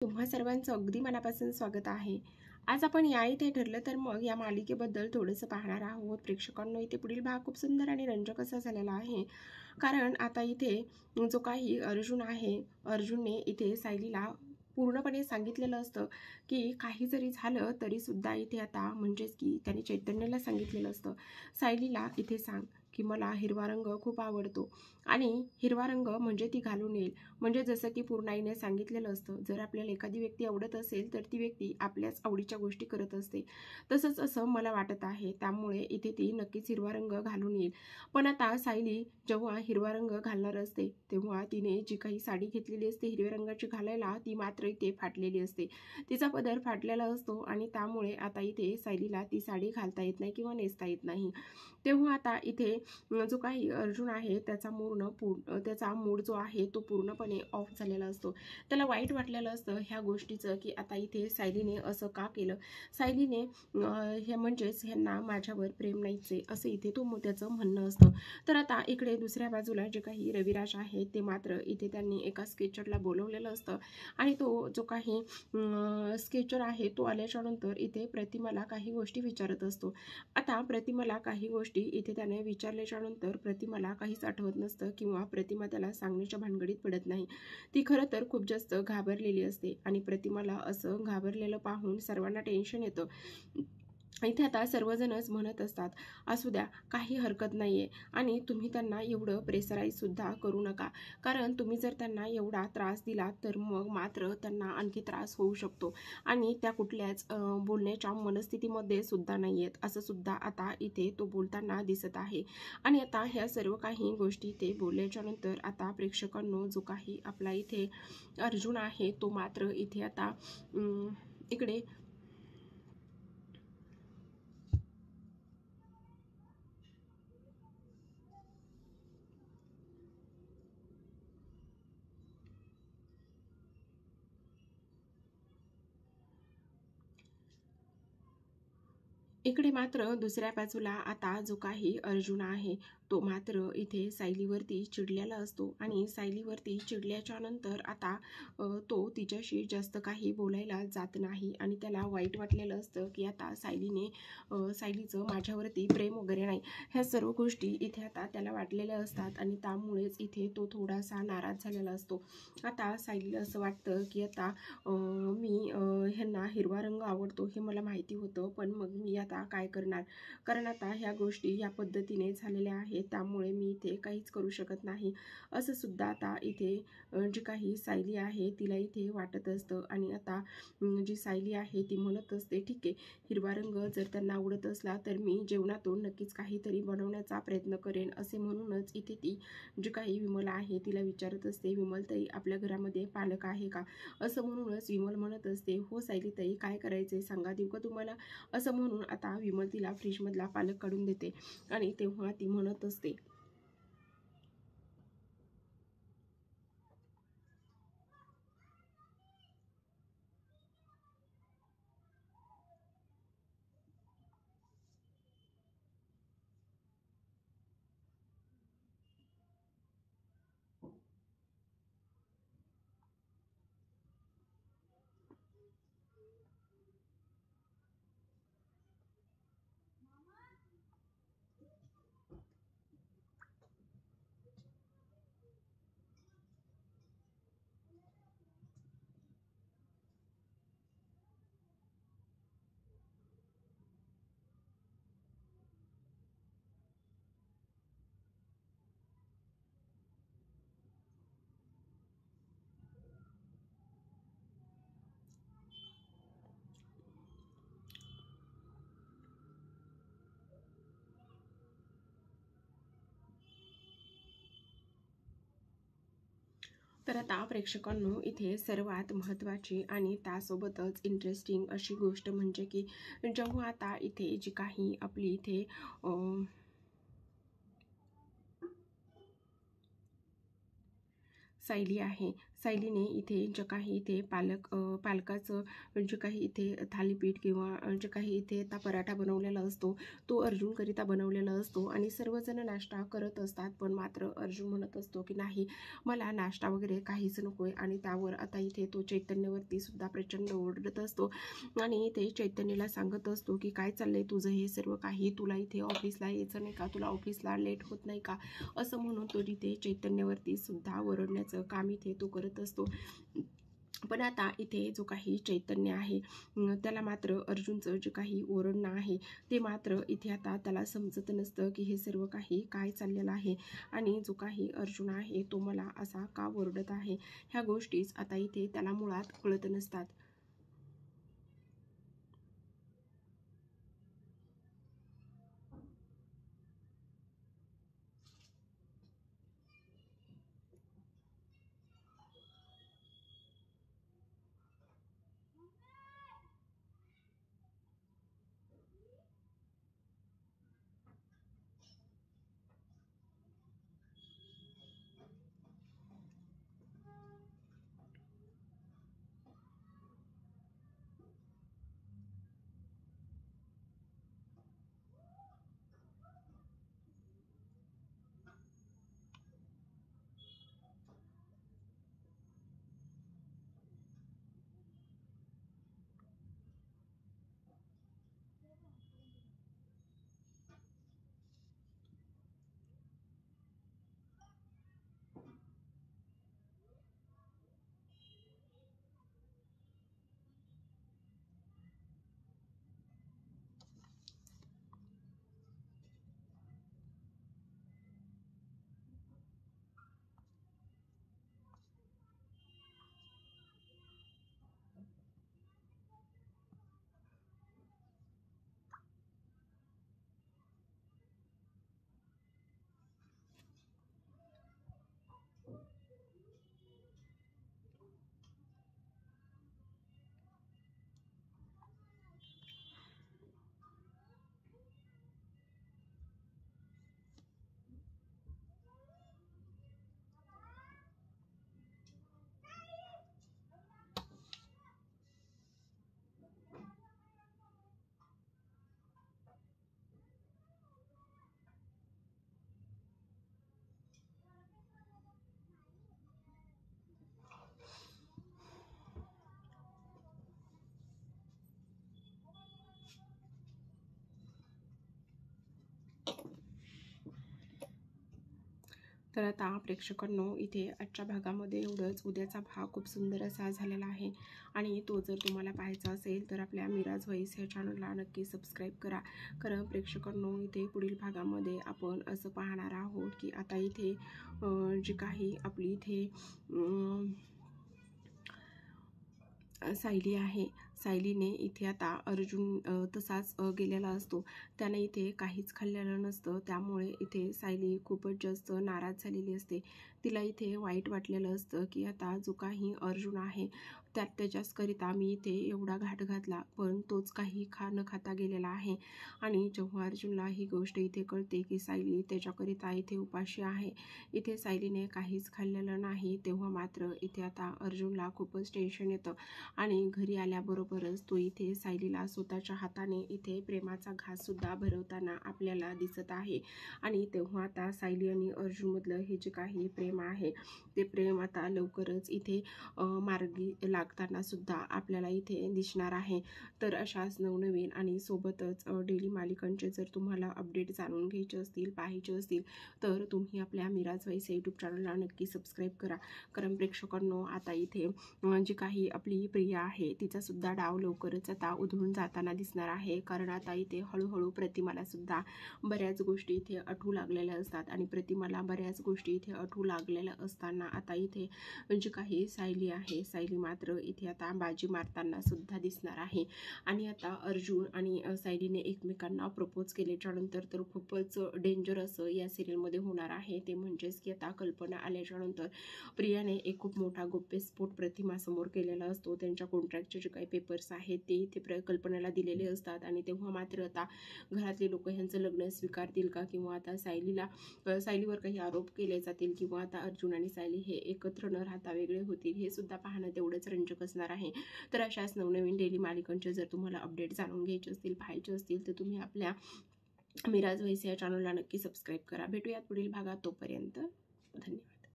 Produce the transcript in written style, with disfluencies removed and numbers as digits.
तुम्हा सर्वांचं अगदी मनापासून स्वागत आहे. आज आपण या इथे ठरलं तर मग या मालिकेबद्दल थोडंसं पाहणार आहोत. प्रेक्षकांनो, इथे पुढील भाग खूप सुंदर आणि रंजक असा झालेला आहे. कारण आता इथे जो काही अर्जुन आहे, अर्जुनने इथे सायलीला पूर्णपणे सांगितलेलं असतं की काही जरी झालं तरी सुद्धा इथे आता म्हणजेच की त्याने चैतन्याला सांगितलेलं असतं, सायलीला इथे सांग की मला हिरवा रंग खूप आवडतो आणि हिरवा रंग म्हणजे ती घालून येईल. म्हणजे जसं की पूर्णाईने सांगितलेलं असतं, जर आपल्याला एखादी व्यक्ती आवडत असेल तर ती व्यक्ती आपल्याच आवडीच्या गोष्टी करत असते. तसंच असं मला वाटत आहे, त्यामुळे इथे ती नक्कीच हिरवा रंग घालून येईल. पण आता सायली जेव्हा हिरवा रंग घालणार असते तेव्हा तिने जी काही साडी घेतलेली असते हिरव्या रंगाची घालायला, ती मात्र इथे फाटलेली असते. तिचा पदर फाटलेला असतो आणि त्यामुळे आता इथे सायलीला ती साडी घालता येत नाही किंवा नेसता येत नाही. तेव्हा आता इथे जो काही अर्जुन आहे त्याचा मूड जो आहे तो पूर्णपणे ऑफ झालेला असतो. त्याला वाईट वाटलेलं असतं ह्या गोष्टीचं की आता इथे सायलीने असं का केलं. सायलीने हे म्हणजेच ह्यांना माझ्यावर प्रेम नाहीच आहे असं इथे त्याचं म्हणणं असतं. तर आता इकडे दुसऱ्या बाजूला जे काही रविराज आहे ते मात्र इथे त्यांनी एका स्केचरला बोलवलेलं असतं आणि तो जो काही स्केचर आहे तो आल्याच्या नंतर इथे प्रतिमाला काही गोष्टी विचारत असतो. आता प्रतिमाला काही गोष्टी इथे त्याने विचारल्याच्या नंतर प्रतिमाला काहीच आठवत नसतं किंवा प्रतिमा त्याला सांगण्याच्या भानगडीत पडत नाही. ती खरं तर खूप जास्त घाबरलेली असते आणि प्रतिमाला असं घाबरलेलं पाहून सर्वांना टेन्शन येतं. इथे आता सर्वजणच म्हणत असतात, असू द्या, काही हरकत नाहीये आणि तुम्ही त्यांना एवढं प्रेशराईज सुद्धा करू नका, कारण तुम्ही जर त्यांना एवढा त्रास दिला तर मग मात्र त्यांना आणखी त्रास होऊ शकतो आणि त्या कुठल्याच बोलण्याच्या मनस्थितीमध्ये सुद्धा नाही आहेत, असं सुद्धा आता इथे तो बोलताना दिसत आहे. आणि आता ह्या सर्व काही गोष्टी ते बोलल्याच्या नंतर आता प्रेक्षकांनो, जो काही आपला इथे अर्जुन आहे तो मात्र इथे आता इकडे इकडे मात्र दुसऱ्या बाजूला आता जो काही अर्जुन आहे तो मात्र इथे सायलीवरती चिडलेला असतो आणि सायलीवरती चिडल्याच्या नंतर आता तो तिच्याशी जास्त काही बोलायला जात नाही आणि त्याला वाईट वाटलेलं असतं की आता सायलीचं माझ्यावरती प्रेम वगैरे नाही. ह्या सर्व गोष्टी इथे आता त्याला वाटलेल्या असतात आणि त्यामुळेच इथे तो थोडासा नाराज झालेला असतो. आता सायलीला असं वाटतं की आता ह्यांना हिरवा रंग आवडतो हे मला माहिती होतं, पण मग मी आता काय करणार, कारण आता ह्या गोष्टी या पद्धतीने झालेल्या आहेत, त्यामुळे मी इथे काहीच करू शकत नाही असं सुद्धा आता इथे जी काही सायली आहे तिला इथे वाटत असतं. आणि आता जी सायली आहे ती म्हणत असते, ठीक आहे, हिरवा रंग जर त्यांना आवडत असला तर मी जेवणातून नक्कीच काहीतरी बनवण्याचा प्रयत्न करेन असे म्हणूनच इथे ती जी काही विमला आहे तिला विचारत असते, विमलताई आपल्या घरामध्ये पालक आहे का, असं म्हणूनच विमल म्हणत असते, हो सायलीताई, काय करायचंय सांगा, देऊ का तुम्हाला, असं म्हणून आता विमल तिला फ्रीजमधला पालक काढून देते आणि तेव्हा ती म्हणत असते, तर आता प्रेक्षकांनो, इथे सर्वात महत्त्वाची आणि त्यासोबतच इंटरेस्टिंग अशी गोष्ट म्हणजे की जेव्हा आता इथे जी काही आपली इथे सायली आहे, सायलीने इथे जे काही इथे पालकाचं जे काही इथे थालीपीठ किंवा जे काही इथे आता पराठा बनवलेला असतो तो अर्जुनकरिता बनवलेला असतो आणि सर्वजण नाश्ता करत असतात. पण मात्र अर्जुन म्हणत असतो की नाही, मला नाश्ता वगैरे काहीच नको आहे. आणि त्यावर आता इथे तो चैतन्यवरती सुद्धा प्रचंड ओरडत असतो आणि ते चैतन्यला सांगत असतो की काय चाललंय तुझं हे सर्व काही, तुला इथे ऑफिसला यायचं नाही का, तुला ऑफिसला लेट होत नाही का, असं म्हणून तो इथे चैतन्यवरती सुद्धा ओरडण्याचं काम इथे तो करत असतो. पण आता इथे जो काही चैतन्य आहे त्याला मात्र अर्जुनचं जे काही ओरडणं आहे ते मात्र इथे आता त्याला समजत नसतं की हे सर्व काही काय चाललेलं आहे आणि जो काही अर्जुन आहे तो मला असा का ओरडत आहे, ह्या गोष्टीच आता इथे त्याला मुळात कळत नसतात. तर आता प्रेक्षकांनो इथे आजच्या भागामध्ये एवढंच. उद्याचा भाग खूप सुंदर असा झालेला आहे आणि तो जर तुम्हाला पाहायचा असेल तर आपल्या मिराज व्हॉइस ह्या चॅनलला नक्की सबस्क्राईब करा. कारण प्रेक्षकांनो इथे पुढील भागामध्ये आपण असं पाहणार आहोत की आता इथे जी काही आपली इथे सायली आहे, सायलीने इथे आता अर्जुन तसाच गेलेला असतो, त्याने इथे काहीच खाल्लेलं नसतं. त्यामुळे इथे सायली खूपच जास्त नाराज झालेली असते. तिला इथे वाईट वाटलेलं असतं की आता जो काही अर्जुन आहे त्याच्याचकरिता मी इथे एवढा घाट घातला, पण तोच काही न खाता गेलेला आहे. आणि जेव्हा अर्जुनला ही गोष्ट इथे कळते की सायली त्याच्याकरिता इथे उपाशी आहे, इथे सायलीने काहीच खाल्लेलं नाही, तेव्हा मात्र इथे आता अर्जुनला खूपच टेन्शन येतं. आणि घरी आल्याबरोबरच तो इथे सायलीला स्वतःच्या हाताने इथे प्रेमाचा घाससुद्धा भरवताना आपल्याला दिसत आहे. आणि तेव्हा आता सायली आणि अर्जुनमधलं हे जे काही प्रेम आहे ते प्रेम आता लवकरच इथे मार्गी लागताना सुद्धा आपल्याला इथे दिसणार आहे. तर अशाच नवनवीन आणि सोबतच डेली मालिकांचे जर तुम्हाला अपडेट जाणून घ्यायचे असतील, पाहायचे असतील तर तुम्ही आपल्या मिराज व्हॉइस यूट्यूब चॅनलला नक्की सबस्क्राईब करा. कारण प्रेक्षकांनो आता इथे जी काही आपली प्रिया आहे तिचा सुद्धा डाव लवकरच आता उधळून जाताना दिसणार आहे. कारण आता इथे हळूहळू प्रतिमाला सुद्धा बऱ्याच गोष्टी इथे आठवू लागलेल्या असतात आणि प्रतिमाला बऱ्याच गोष्टी इथे आठवू लागलेल्या असताना आता इथे जी काही सायली आहे, सायली मात्र मात्र इथे आता बाजी मारताना सुद्धा दिसणार आहे. आणि आता अर्जुन आणि सायलीने एकमेकांना प्रपोज केल्याच्या नंतर तर खूपच डेंजर असं या सिरियलमध्ये होणार आहे. ते म्हणजेच की आता कल्पना आल्याच्या नंतर प्रियाने एक खूप मोठा गौप्यस्फोट प्रतिमासमोर केलेला असतो. त्यांच्या कॉन्ट्रॅक्टचे जे काही पेपर्स आहेत ते इथे कल्पनाला दिलेले असतात. आणि तेव्हा मात्र आता घरातले लोक ह्यांचं लग्न स्वीकारतील का, किंवा आता सायलीवर काही आरोप केले जातील, किंवा आता अर्जुन आणि सायली हे एकत्र न राहता वेगळे होतील, हे सुद्धा पाहणं तेवढंच रंजक असणार आहे. तर अशाच नवनवीन डेली मालिकांचे जर तुम्हाला अपडेट जाणून घ्यायचे असतील, पाहायचे असतील, तर तुम्ही आपल्या मिराज व्हॉइस या चॅनलला नक्की सबस्क्राईब करा. भेटूयात पुढील भागात. तोपर्यंत धन्यवाद.